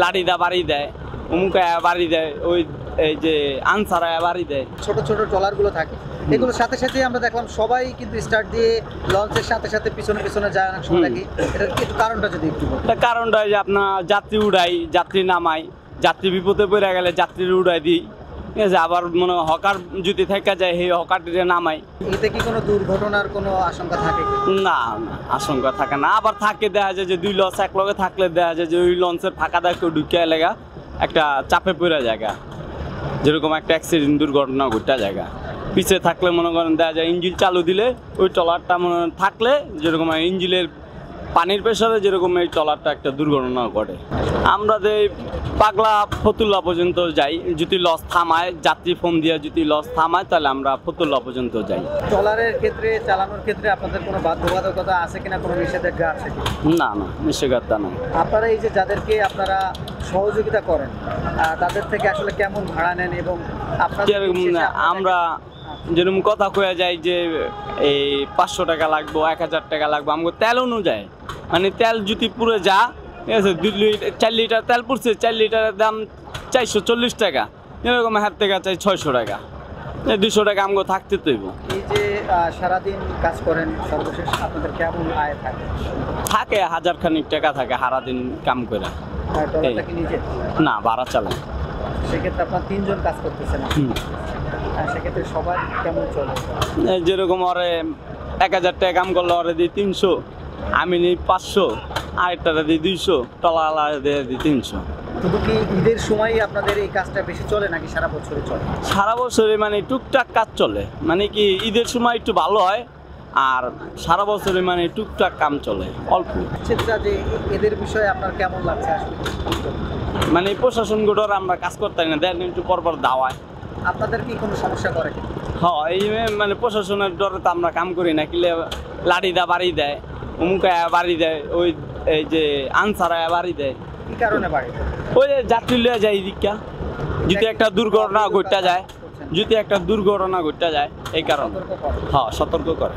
লাঠি দা বাড়ি দেয়, অমুক বাড়ি দেয়, ওই এই যে আনসারা বাড়ি দেয়। ছোট ছোট ট্রলারগুলো থাকে, এগুলোর সাথে সাথে আমরা দেখলাম সবাই কিন্তু স্টার্ট দিয়ে লঞ্চের সাথে সাথে পিছনে পিছনে যায় অনেক সময় দেখি। এটার একটু কারণটা যদি একটু বলেন। কারণটা যে আপনার যাত্রী উড়াই, যাত্রী নামাই, যাত্রী বিপদে পড়ে গেলে যাত্রীর উড়াই দিই, ঠিক আছে। আবার মনে হকার যদি থেকে যায় সেই হকারটিরে নামাই। এতে কি কোনো দুর্ঘটনার কোনো আশঙ্কা থাকে? না না, আশঙ্কা থাকে না। আবার থাকে দেখা যায় যে দুই লঞ্চ এক লগে থাকলে দেখা যায় যে ওই লঞ্চের ফাঁকা দেয় কেউ ঢুকিয়ে লেগা একটা চাপে পড়ে জায়গা, যেরকম একটা অ্যাক্সিডেন্ট দুর্ঘটনা ঘটা জায়গা। পিছিয়ে থাকলে মনে করেন দেখা যায় ইঞ্জিন চালু দিলে ওই ট্রলারটা মনে থাকলে যেরকম ইঞ্জিনের পানির প্রেসারে যেরকম এই ট্রলারটা একটা দুর্ঘটনা ঘটে। আমরা যে পাগলা ফতুল্লা পর্যন্ত যাই, যদি লঞ্চ থামায়, যাত্রী ফোন দিয়ে যদি লঞ্চ থামায় তাহলে আমরা ফতুল্লা পর্যন্ত যাই। ট্রলারের ক্ষেত্রে চালানোর ক্ষেত্রে আপনাদের কোনো বাধ্যবাধকতা আছে কিনা, কোনো নিষেধাজ্ঞা আছে কি? না না, নিষেধাজ্ঞা নাই। আপনারা এই যে যাদেরকে আপনারা সহযোগিতা করেন তাদের থেকে আসলে কেমন ভাড়া নেন এবং আমরা যেরকম কথা কয়ে যায় যে এই 500 টাকা লাগবো, 1000 টাকা লাগবো, আমাকে তেল অনুযায়ী, মানে তেল যদি পুরো যা, ঠিক আছে, 4 লিটার তেল পড়ছে, 4 লিটারের দাম 440 টাকা, এরকম হাত থেকে চাই 600 টাকা, 200 টাকা আমাকে থাকতে তৈব। এই যে সারাদিন কাজ করেন, সর্বশেষ আপনাদের কেমন আয় থাকে? থাকে 1000 খানিক টাকা থাকে সারাদিন কাম করে। ট্রলারটা কি নিজে? না, ভাড়া চালায়। সেক্ষেত্রে আপনার 3 জন কাজ করতেছেন, সেক্ষেত্রে সবার কেমন চলে? যেরকম ওরে 1000 টাকা কাম করলে ওরে দিই 300, আমি নিই 500, আরেকটারে দিই 200, টলালা দিয়ে দিই 300। শুধু কি ঈদের সময় আপনাদের এই কাজটা বেশি চলে নাকি সারা বছরে চলে? সারা বছরে মানে টুকটাক কাজ চলে, মানে কি ঈদের সময় একটু ভালো হয়, আর সারা বছরে মানে টুকটাক কাম চলে অল্প। সেটা যে এদের বিষয়ে আপনার কেমন লাগছে আসলে? মানে প্রশাসন গোটর আমরা কাজ করতে না, দেন একটু পরপর দাওয়ায়। আপনাদের কি কোনো সমস্যা করে? হ্যাঁ, এই মানে প্রশাসনের ডরে তো আমরা কাম করি না, কিলে লাঠি দা বাড়ি দেয়, অমুক বাড়ি দেয়, ওই এই যে আনসারা বাড়ি দেয়। কি কারণে বাড়ি? ওই যে যাত্রী লিয়ে যায় এদিকটা, যদি একটা দুর্ঘটনা ঘটতে যায়, যদি একটা দুর্ঘটনা ঘটতে যায় এই কারণে। হ্যাঁ, সতর্ক করে।